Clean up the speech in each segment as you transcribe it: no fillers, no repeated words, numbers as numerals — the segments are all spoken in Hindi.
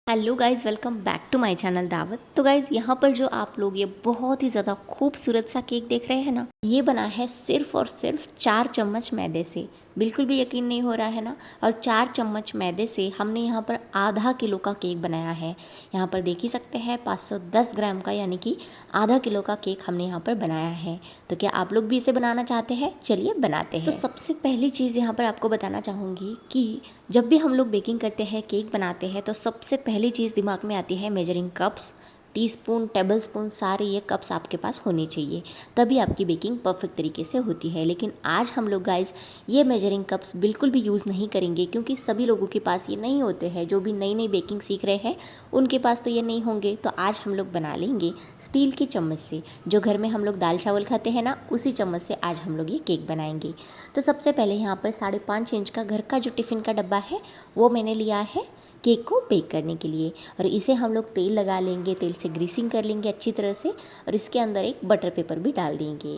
Hello guys, welcome back to my channel Dawat. तो गाइज़, यहाँ पर जो आप लोग ये बहुत ही ज़्यादा खूबसूरत सा केक देख रहे हैं ना, ये बना है सिर्फ और सिर्फ 4 चम्मच मैदे से। बिल्कुल भी यकीन नहीं हो रहा है ना। और 4 चम्मच मैदे से हमने यहाँ पर आधा किलो का केक बनाया है। यहाँ पर देख ही सकते हैं 510 ग्राम का, यानी कि आधा किलो का केक हमने यहाँ पर बनाया है। तो क्या आप लोग भी इसे बनाना चाहते हैं? चलिए बनाते हैं। तो सबसे पहली चीज़ यहाँ पर आपको बताना चाहूँगी कि जब भी हम लोग बेकिंग करते हैं, केक बनाते हैं, तो सबसे पहली चीज़ दिमाग में आती है measuring cups. Teaspoon, table spoon, सारे ये कप्स आपके पास होने चाहिए, तभी आपकी बेकिंग परफेक्ट तरीके से होती है। लेकिन आज हम लोग गाइस ये मेजरिंग कप्स बिल्कुल भी यूज़ नहीं करेंगे, क्योंकि सभी लोगों के पास ये नहीं होते हैं। जो भी नई नई बेकिंग सीख रहे हैं उनके पास तो ये नहीं होंगे। तो आज हम लोग बना लेंगे स्टील की चम्मच से। जो घर में हम लोग दाल चावल खाते हैं ना, उसी चम्मच से आज हम लोग ये केक बनाएंगे। तो सबसे पहले यहाँ पर 5.5 इंच का घर का जो टिफ़िन का डब्बा है वो मैंने लिया है केक को बेक करने के लिए। और इसे हम लोग तेल लगा लेंगे, तेल से ग्रीसिंग कर लेंगे अच्छी तरह से। और इसके अंदर एक बटर पेपर भी डाल देंगे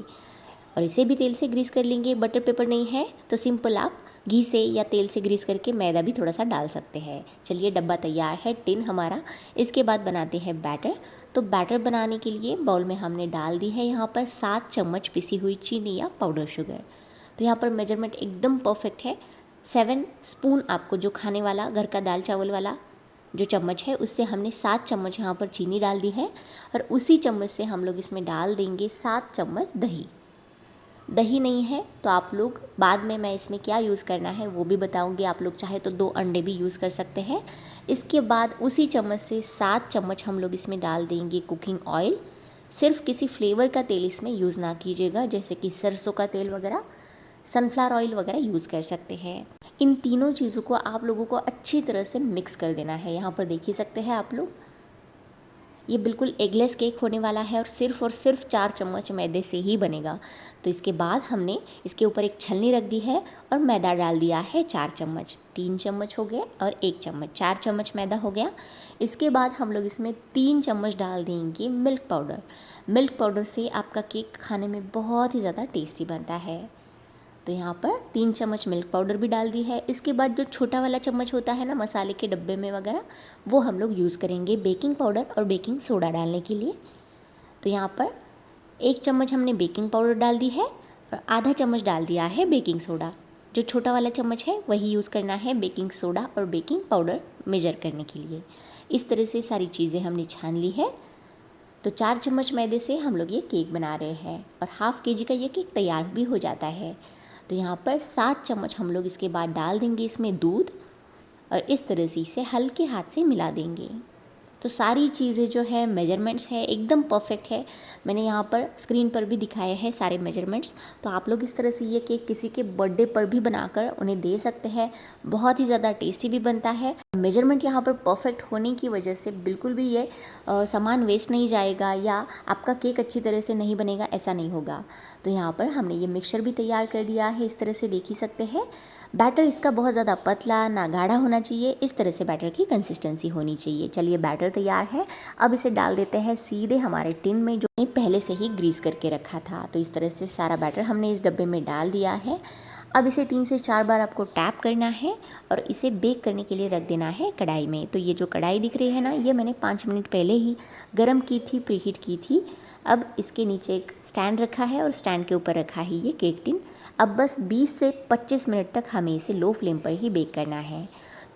और इसे भी तेल से ग्रीस कर लेंगे। बटर पेपर नहीं है तो सिंपल आप घी से या तेल से ग्रीस करके मैदा भी थोड़ा सा डाल सकते हैं। चलिए, डब्बा तैयार है, टिन हमारा। इसके बाद बनाते हैं बैटर। तो बैटर बनाने के लिए बाउल में हमने डाल दी है यहाँ पर 7 चम्मच पिसी हुई चीनी या पाउडर शुगर। तो यहाँ पर मेजरमेंट एकदम परफेक्ट है। 7 स्पून आपको जो खाने वाला घर का दाल चावल वाला जो चम्मच है, उससे हमने 7 चम्मच यहाँ पर चीनी डाल दी है। और उसी चम्मच से हम लोग इसमें डाल देंगे 7 चम्मच दही। दही नहीं है तो आप लोग बाद में मैं इसमें क्या यूज़ करना है वो भी बताऊंगी। आप लोग चाहे तो 2 अंडे भी यूज़ कर सकते हैं। इसके बाद उसी चम्मच से 7 चम्मच हम लोग इसमें डाल देंगे कुकिंग ऑयल। सिर्फ किसी फ्लेवर का तेल इसमें यूज़ ना कीजिएगा, जैसे कि सरसों का तेल वगैरह, सनफ्लावर ऑयल वगैरह यूज़ कर सकते हैं। इन तीनों चीज़ों को आप लोगों को अच्छी तरह से मिक्स कर देना है। यहाँ पर देख ही सकते हैं आप लोग, ये बिल्कुल एगलेस केक होने वाला है और सिर्फ 4 चम्मच मैदे से ही बनेगा। तो इसके बाद हमने इसके ऊपर एक छलनी रख दी है और मैदा डाल दिया है 4 चम्मच। 3 चम्मच हो गया और 1 चम्मच, 4 चम्मच मैदा हो गया। इसके बाद हम लोग इसमें 3 चम्मच डाल देंगे मिल्क पाउडर। मिल्क पाउडर से आपका केक खाने में बहुत ही ज़्यादा टेस्टी बनता है। तो यहाँ पर 3 चम्मच मिल्क पाउडर भी डाल दी है। इसके बाद जो छोटा वाला चम्मच होता है ना मसाले के डब्बे में वगैरह, वो हम लोग यूज़ करेंगे बेकिंग पाउडर और बेकिंग सोडा डालने के लिए। तो यहाँ पर 1 चम्मच हमने बेकिंग पाउडर डाल दी है और आधा चम्मच डाल दिया है बेकिंग सोडा। जो छोटा वाला चम्मच है वही यूज़ करना है बेकिंग सोडा और बेकिंग पाउडर मेजर करने के लिए। इस तरह से सारी चीज़ें हमने छान ली है। तो 4 चम्मच मैदे से हम लोग ये केक बना रहे हैं और हाफ़ केजी का ये केक तैयार भी हो जाता है। तो यहाँ पर 7 चम्मच हम लोग इसके बाद डाल देंगे इसमें दूध और इस तरह से इसे हल्के हाथ से मिला देंगे। तो सारी चीज़ें जो है मेजरमेंट्स है एकदम परफेक्ट है। मैंने यहाँ पर स्क्रीन पर भी दिखाए हैं सारे मेजरमेंट्स। तो आप लोग इस तरह से ये केक किसी के बर्थडे पर भी बनाकर उन्हें दे सकते हैं। बहुत ही ज़्यादा टेस्टी भी बनता है। मेजरमेंट यहाँ पर परफेक्ट होने की वजह से बिल्कुल भी ये सामान वेस्ट नहीं जाएगा या आपका केक अच्छी तरह से नहीं बनेगा, ऐसा नहीं होगा। तो यहाँ पर हमने ये मिक्सचर भी तैयार कर दिया है, इस तरह से देख ही सकते हैं। बैटर इसका बहुत ज़्यादा पतला ना गाढ़ा होना चाहिए, इस तरह से बैटर की कंसिस्टेंसी होनी चाहिए। चलिए, बैटर तैयार है। अब इसे डाल देते हैं सीधे हमारे टिन में जो हमने पहले से ही ग्रीस करके रखा था। तो इस तरह से सारा बैटर हमने इस डब्बे में डाल दिया है। अब इसे 3 से 4 बार आपको टैप करना है और इसे बेक करने के लिए रख देना है कढ़ाई में। तो ये जो कढ़ाई दिख रही है ना, ये मैंने 5 मिनट पहले ही गर्म की थी, प्रीहीट की थी। अब इसके नीचे एक स्टैंड रखा है और स्टैंड के ऊपर रखा है ये केक टिन। अब बस 20 से 25 मिनट तक हमें इसे लो फ्लेम पर ही बेक करना है।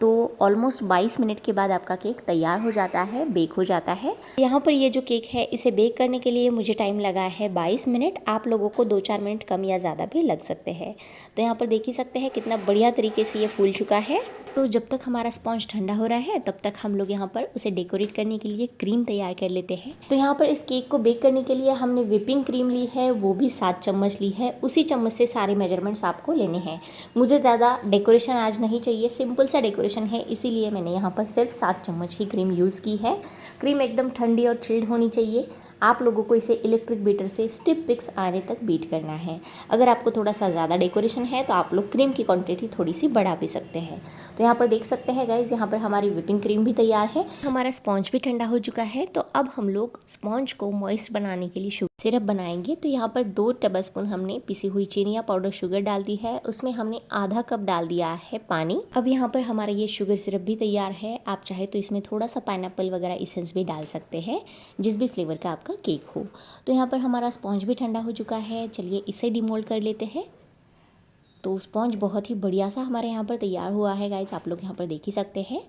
तो ऑलमोस्ट 22 मिनट के बाद आपका केक तैयार हो जाता है, बेक हो जाता है। यहाँ पर ये जो केक है इसे बेक करने के लिए मुझे टाइम लगा है 22 मिनट। आप लोगों को 2-4 मिनट कम या ज़्यादा भी लग सकते हैं। तो यहाँ पर देख ही सकते हैं कितना बढ़िया तरीके से ये फूल चुका है। तो जब तक हमारा स्पॉन्ज ठंडा हो रहा है तब तक हम लोग यहाँ पर उसे डेकोरेट करने के लिए क्रीम तैयार कर लेते हैं। तो यहाँ पर इस केक को बेक करने के लिए हमने व्हिपिंग क्रीम ली है, वो भी 7 चम्मच ली है। उसी चम्मच से सारे मेजरमेंट्स आपको लेने हैं। मुझे ज़्यादा डेकोरेशन आज नहीं चाहिए, सिंपल सा डेकोरेशन है, इसीलिए मैंने यहाँ पर सिर्फ 7 चम्मच ही क्रीम यूज़ की है। क्रीम एकदम ठंडी और चिल्ड होनी चाहिए। आप लोगों को इसे इलेक्ट्रिक बीटर से स्टिप पिक्स आने तक बीट करना है। अगर आपको थोड़ा सा ज़्यादा डेकोरेशन है तो आप लोग क्रीम की क्वांटिटी थोड़ी सी बढ़ा भी सकते हैं। तो यहाँ पर देख सकते हैं गाइज, यहाँ पर हमारी व्हिपिंग क्रीम भी तैयार है, हमारा स्पॉन्ज भी ठंडा हो चुका है। तो अब हम लोग स्पॉन्ज को मॉइस्ट बनाने के लिए शुगर सिरप बनाएंगे। तो यहाँ पर 2 टेबलस्पून हमने पिसी हुई चीनी या पाउडर शुगर डाल दी है, उसमें हमने आधा कप डाल दिया है पानी। अब यहाँ पर हमारा ये शुगर सिरप भी तैयार है। आप चाहे तो इसमें थोड़ा सा पाइनएप्पल वगैरह इसेंस भी डाल सकते हैं, जिस भी फ्लेवर का आपका केक हो। तो यहाँ पर हमारा स्पॉन्ज भी ठंडा हो चुका है। चलिए इसे डिमोल्ड कर लेते हैं। तो स्पॉन्ज बहुत ही बढ़िया सा हमारे यहाँ पर तैयार हुआ है गाइस, आप लोग यहाँ पर देख ही सकते हैं।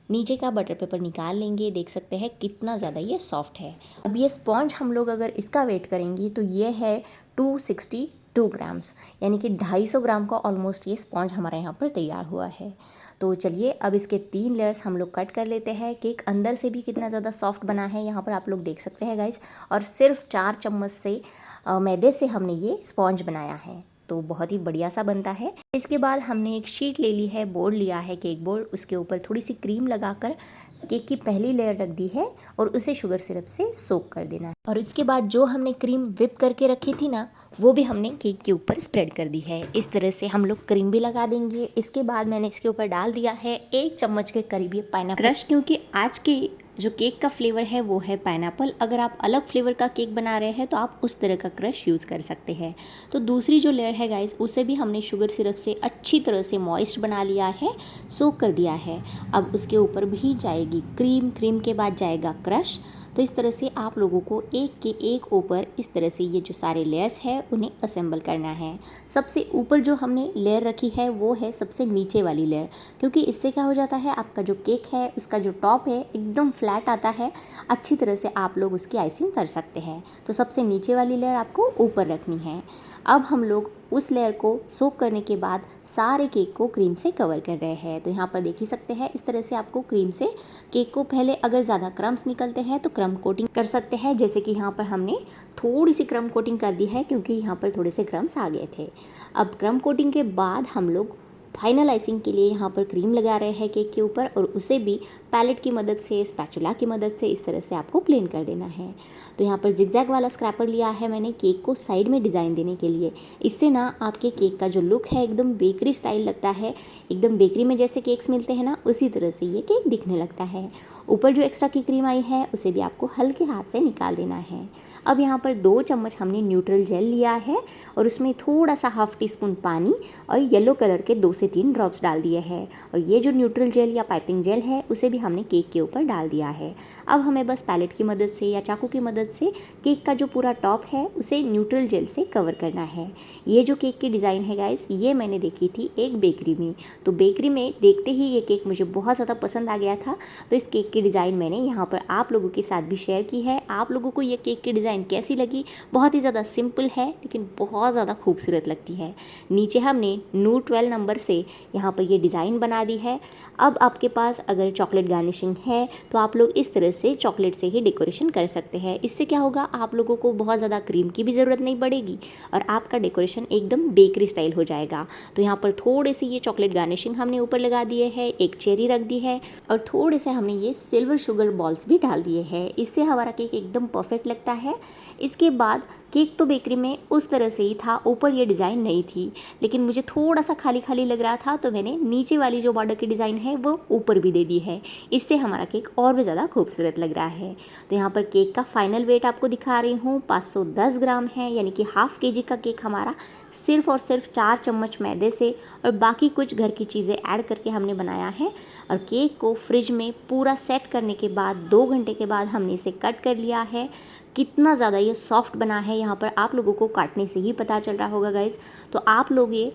नीचे का बटर पेपर निकाल लेंगे, देख सकते हैं कितना ज़्यादा ये सॉफ्ट है। अब ये स्पॉन्ज हम लोग अगर इसका वेट करेंगे तो ये है 262 ग्राम्स, यानी कि 250 ग्राम का ऑलमोस्ट ये स्पॉन्ज हमारे यहाँ पर तैयार हुआ है। तो चलिए अब इसके 3 लेयर्स हम लोग कट कर लेते हैं। केक अंदर से भी कितना ज़्यादा सॉफ्ट बना है यहाँ पर आप लोग देख सकते हैं गाइस, और सिर्फ 4 चम्मच से मैदे से हमने ये स्पॉन्ज बनाया है। तो बहुत ही बढ़िया सा बनता है। इसके बाद हमने एक शीट ले ली है, बोर्ड लिया है केक बोर्ड, उसके ऊपर थोड़ी सी क्रीम लगाकर केक की पहली लेयर रख दी है और उसे शुगर सिरप से सोक कर देना है। और इसके बाद जो हमने क्रीम विप करके रखी थी ना, वो भी हमने केक के ऊपर स्प्रेड कर दी है। इस तरह से हम लोग क्रीम भी लगा देंगे। इसके बाद मैंने इसके ऊपर डाल दिया है 1 चम्मच के करीब ये पाइनएप्पल क्रश, क्योंकि आज के जो केक का फ्लेवर है वो है पाइनएप्पल। अगर आप अलग फ्लेवर का केक बना रहे हैं तो आप उस तरह का क्रश यूज़ कर सकते हैं। तो दूसरी जो लेयर है गाइस, उसे भी हमने शुगर सिरप से अच्छी तरह से मॉइस्ट बना लिया है, सोक कर दिया है। अब उसके ऊपर भी जाएगी क्रीम, क्रीम के बाद जाएगा क्रश। तो इस तरह से आप लोगों को एक के एक ऊपर इस तरह से ये जो सारे लेयर्स है उन्हें असेंबल करना है। सबसे ऊपर जो हमने लेयर रखी है वो है सबसे नीचे वाली लेयर, क्योंकि इससे क्या हो जाता है, आपका जो केक है उसका जो टॉप है एकदम फ्लैट आता है, अच्छी तरह से आप लोग उसकी आइसिंग कर सकते हैं। तो सबसे नीचे वाली लेयर आपको ऊपर रखनी है। अब हम लोग उस लेयर को सोक करने के बाद सारे केक को क्रीम से कवर कर रहे हैं। तो यहाँ पर देख ही सकते हैं, इस तरह से आपको क्रीम से केक को, पहले अगर ज़्यादा क्रम्स निकलते हैं तो क्रम कोटिंग कर सकते हैं, जैसे कि यहाँ पर हमने थोड़ी सी क्रम कोटिंग कर दी है क्योंकि यहाँ पर थोड़े से क्रम्स आ गए थे। अब क्रम कोटिंग के बाद हम लोग फाइनल आइसिंग के लिए यहाँ पर क्रीम लगा रहे हैं केक के ऊपर, और उसे भी पैलेट की मदद से, स्पैचुला की मदद से इस तरह से आपको प्लेन कर देना है। तो यहाँ पर जिगजैग वाला स्क्रैपर लिया है मैंने केक को साइड में डिज़ाइन देने के लिए। इससे ना आपके केक का जो लुक है एकदम बेकरी स्टाइल लगता है, एकदम बेकरी में जैसे केक्स मिलते हैं ना, उसी तरह से ये केक दिखने लगता है। ऊपर जो एक्स्ट्रा की क्रीम आई है उसे भी आपको हल्के हाथ से निकाल देना है। अब यहाँ पर 2 चम्मच हमने न्यूट्रल जेल लिया है और उसमें थोड़ा सा हाफ टी स्पून पानी और येलो कलर के 2 से 3 ड्रॉप्स डाल दिए हैं। और ये जो न्यूट्रल जेल या पाइपिंग जेल है उसे भी हमने केक के ऊपर डाल दिया है। अब हमें बस पैलेट की मदद से या चाकू की मदद से केक का जो पूरा टॉप है उसे न्यूट्रल जेल से कवर करना है। ये जो केक की डिज़ाइन है गाइस, ये मैंने देखी थी एक बेकरी में। तो बेकरी में देखते ही ये केक मुझे बहुत ज़्यादा पसंद आ गया था, तो इस केक की डिज़ाइन मैंने यहाँ पर आप लोगों के साथ भी शेयर की है। आप लोगों को ये केक की डिज़ाइन कैसी लगी? बहुत ही ज़्यादा सिंपल है लेकिन बहुत ज़्यादा खूबसूरत लगती है। नीचे हमने नूर 12 नंबर से यहाँ पर ये डिज़ाइन बना दी है। अब आपके पास अगर चॉकलेट गार्निशिंग है तो आप लोग इस तरह से चॉकलेट से ही डेकोरेशन कर सकते हैं। इससे क्या होगा, आप लोगों को बहुत ज़्यादा क्रीम की भी ज़रूरत नहीं पड़ेगी और आपका डेकोरेशन एकदम बेकरी स्टाइल हो जाएगा। तो यहाँ पर थोड़े से ये चॉकलेट गार्निशिंग हमने ऊपर लगा दिए है, एक चेरी रख दी है और थोड़े से हमने ये सिल्वर शुगर बॉल्स भी डाल दिए हैं। इससे हमारा केक एकदम परफेक्ट लगता है। इसके बाद केक तो बेकरी में उस तरह से ही था, ऊपर ये डिज़ाइन नहीं थी, लेकिन मुझे थोड़ा सा खाली खाली लग रहा था तो मैंने नीचे वाली जो बॉर्डर की डिज़ाइन है वो ऊपर भी दे दी है। इससे हमारा केक और भी ज़्यादा खूबसूरत लग रहा है। तो यहाँ पर केक का फाइनल वेट आपको दिखा रही हूँ, 510 ग्राम है, यानी कि हाफ केजी का केक हमारा सिर्फ और सिर्फ 4 चम्मच मैदे से और बाकी कुछ घर की चीज़ें ऐड करके हमने बनाया है। और केक को फ्रिज में पूरा सेट करने के बाद 2 घंटे के बाद हमने इसे कट कर लिया है। कितना ज़्यादा ये सॉफ्ट बना है, यहाँ पर आप लोगों को काटने से ही पता चल रहा होगा गाइज़। तो आप लोग ये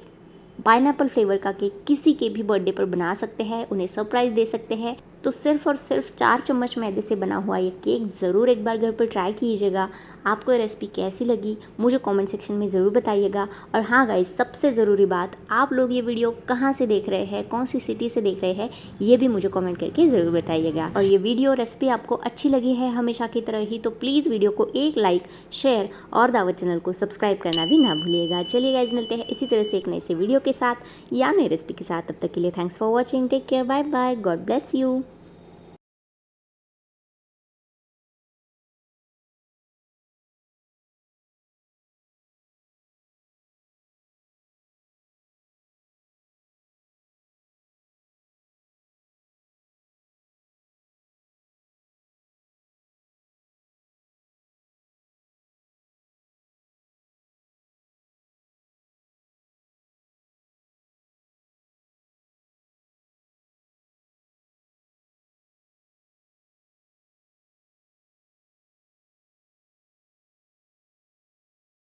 पाइनएप्पल फ्लेवर का केक किसी के भी बर्थडे पर बना सकते हैं, उन्हें सरप्राइज़ दे सकते हैं। तो सिर्फ और सिर्फ 4 चम्मच मैदे से बना हुआ ये केक ज़रूर एक बार घर पर ट्राई कीजिएगा। आपको ये रेसिपी कैसी लगी मुझे कमेंट सेक्शन में ज़रूर बताइएगा। और हाँ गाइज, सबसे ज़रूरी बात, आप लोग ये वीडियो कहाँ से देख रहे हैं, कौन सी सिटी से देख रहे हैं, ये भी मुझे कमेंट करके ज़रूर बताइएगा। और ये वीडियो रेसिपी आपको अच्छी लगी है हमेशा की तरह ही, तो प्लीज़ वीडियो को एक लाइक, शेयर और दावत चैनल को सब्सक्राइब करना भी ना भूलिएगा। चलिए गाइज, मिलते हैं इसी तरह से एक नए से वीडियो के साथ या नई रेसिपी के साथ। तब तक के लिए thanks for watching, take care, bye bye, God bless you.